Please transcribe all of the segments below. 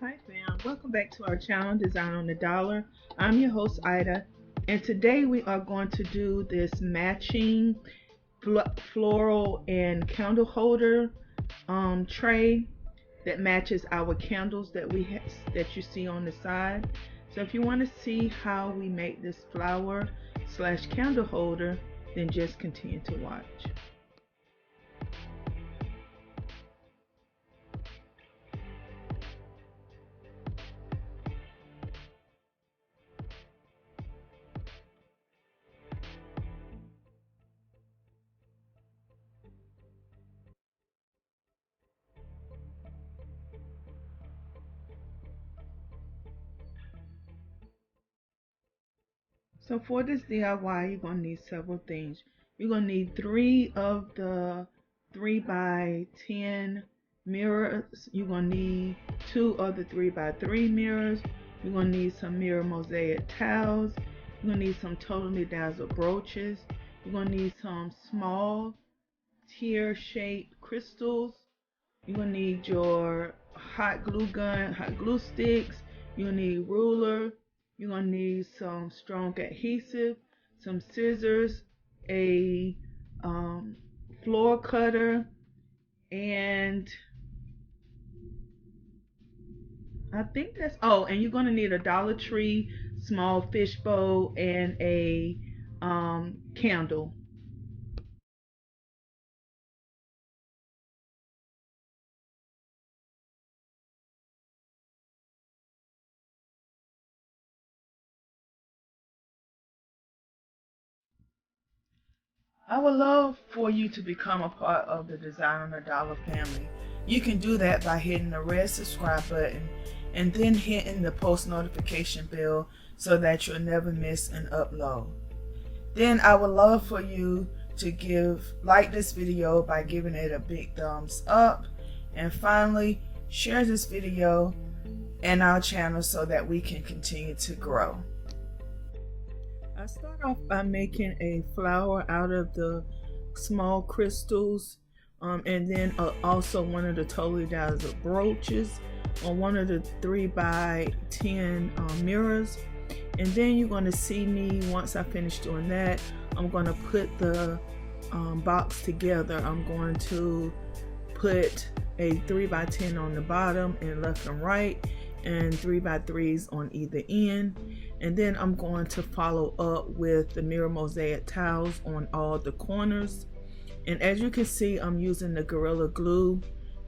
Hi fam, welcome back to our channel Design on the Dollar. I'm your host Ida, and today we are going to do this matching floral and candle holder tray that matches our candles that that you see on the side. So if you want to see how we make this flower slash candle holder, then just continue to watch. So for this DIY, you're going to need several things. You're going to need 3 of the 3 by 10 mirrors. You're going to need 2 of the 3 by 3 mirrors. You're going to need some mirror mosaic tiles. You're going to need some totally dazzled brooches. You're going to need some small tear shaped crystals. You're going to need your hot glue gun, hot glue sticks. You're going to need ruler. You're going to need some strong adhesive, some scissors, a floor cutter, and I think that's, oh, and you're going to need a Dollar Tree small fish bowl and a candle. I would love for you to become a part of the Design on the Dollar family. You can do that by hitting the red subscribe button and then hitting the post notification bell so that you'll never miss an upload. Then I would love for you to like this video by giving it a big thumbs up, and finally share this video and our channel so that we can continue to grow. I start off by making a flower out of the small crystals, and then also one of the totally dazzled brooches on one of the 3 by 10 mirrors. And then you're going to see me, once I finish doing that, I'm going to put the box together. I'm going to put a 3 by 10 on the bottom and left and right, and 3 by 3s on either end. And then I'm going to follow up with the mirror mosaic tiles on all the corners. And as you can see, I'm using the Gorilla Glue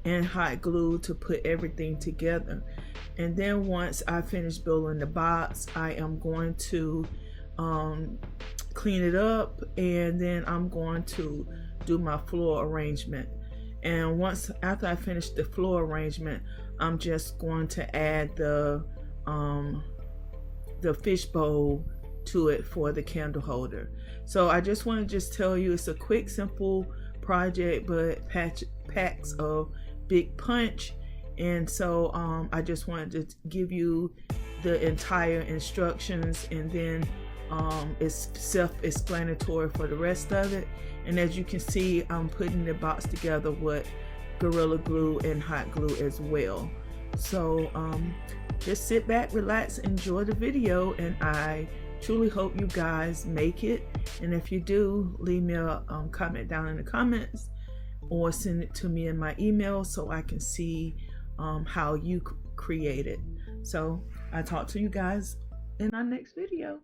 and hot glue to put everything together. And then once I finish building the box, I am going to clean it up, and then I'm going to do my floor arrangement. And after I finish the floor arrangement, I'm just going to add the fishbowl to it for the candle holder. So I just want to tell you, it's a quick, simple project, but packs of big punch. And so I just wanted to give you the entire instructions, and then it's self-explanatory for the rest of it. And as you can see, I'm putting the box together with Gorilla Glue and hot glue as well. So just sit back, relax, enjoy the video, and I truly hope you guys make it. And if you do, leave me a comment down in the comments, or send it to me in my email so I can see how you create it. So I'll talk to you guys in our next video.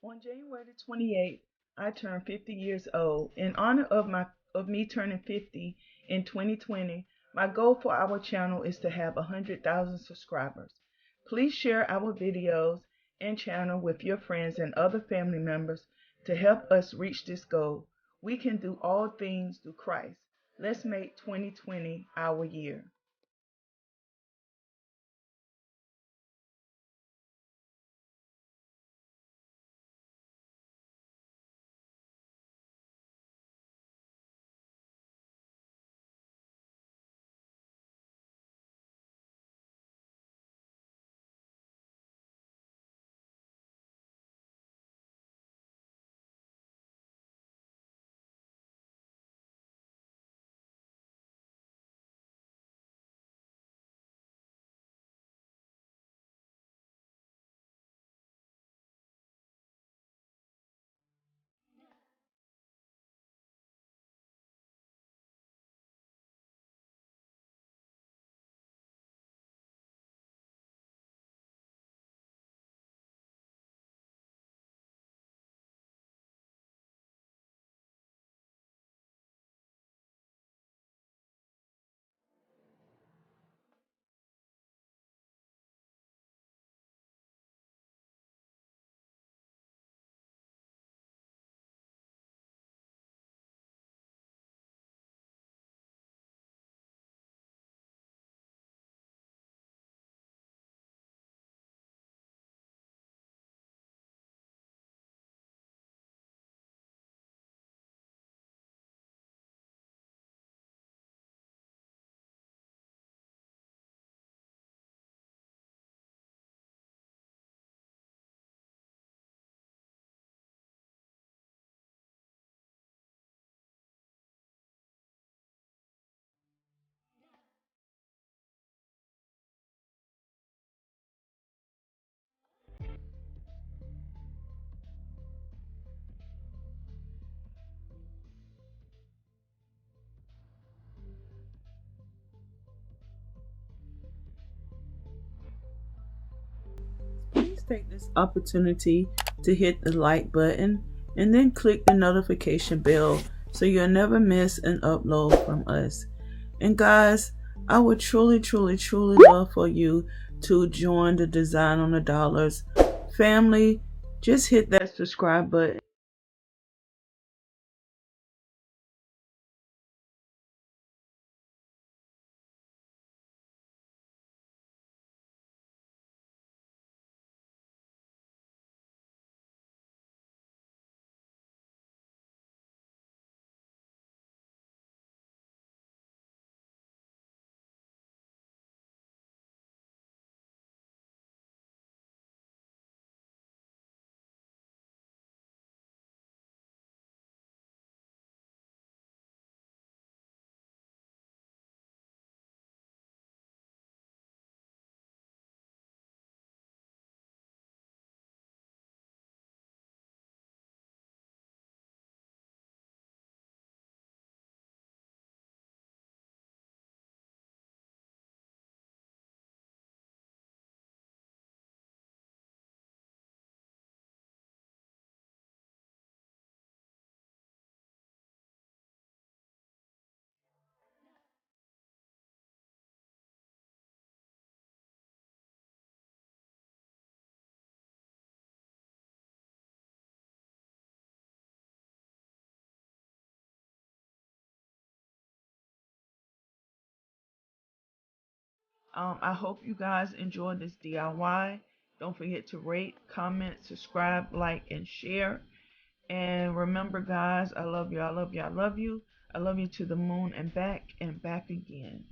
On January the 28th, I turned 50 years old. In honor of me turning 50 in 2020, my goal for our channel is to have 100,000 subscribers. Please share our videos and channel with your friends and other family members to help us reach this goal. We can do all things through Christ. Let's make 2020 our year. Please take this opportunity to hit the like button and then click the notification bell so you'll never miss an upload from us. And guys, I would truly, truly, truly love for you to join the Design on the Dollars family. Just hit that subscribe button. I hope you guys enjoyed this DIY. Don't forget to rate, comment, subscribe, like, and share. And remember, guys, I love you. I love you. I love you. I love you to the moon and back again.